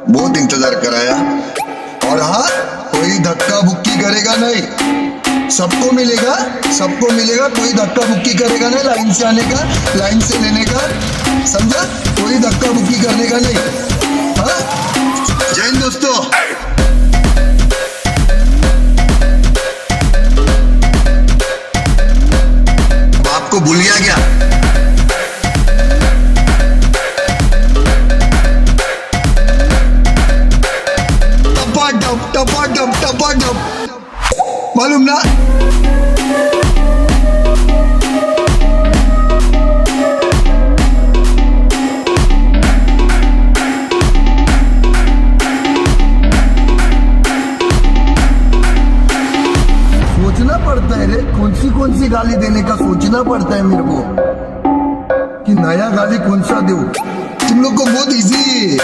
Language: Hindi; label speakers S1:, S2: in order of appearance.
S1: बहुत इंतजार कराया, और हाँ, कोई धक्का बुक्की करेगा नहीं, सबको मिलेगा, सबको मिलेगा, कोई धक्का बुक्की करेगा नहीं, लाइन से आने का, लाइन से लेने का, समझा? कोई धक्का बुक्की करने का नहीं। हाँ, जय हिंद दोस्तों। बाप को भूल गया क्या? टपाटप टपाटप, मालूम ना? सोचना पड़ता है रे, कौन सी गाली देने का सोचना पड़ता है मेरे को कि नया गाली कौन सा दूं। तुम लोग को बहुत इजी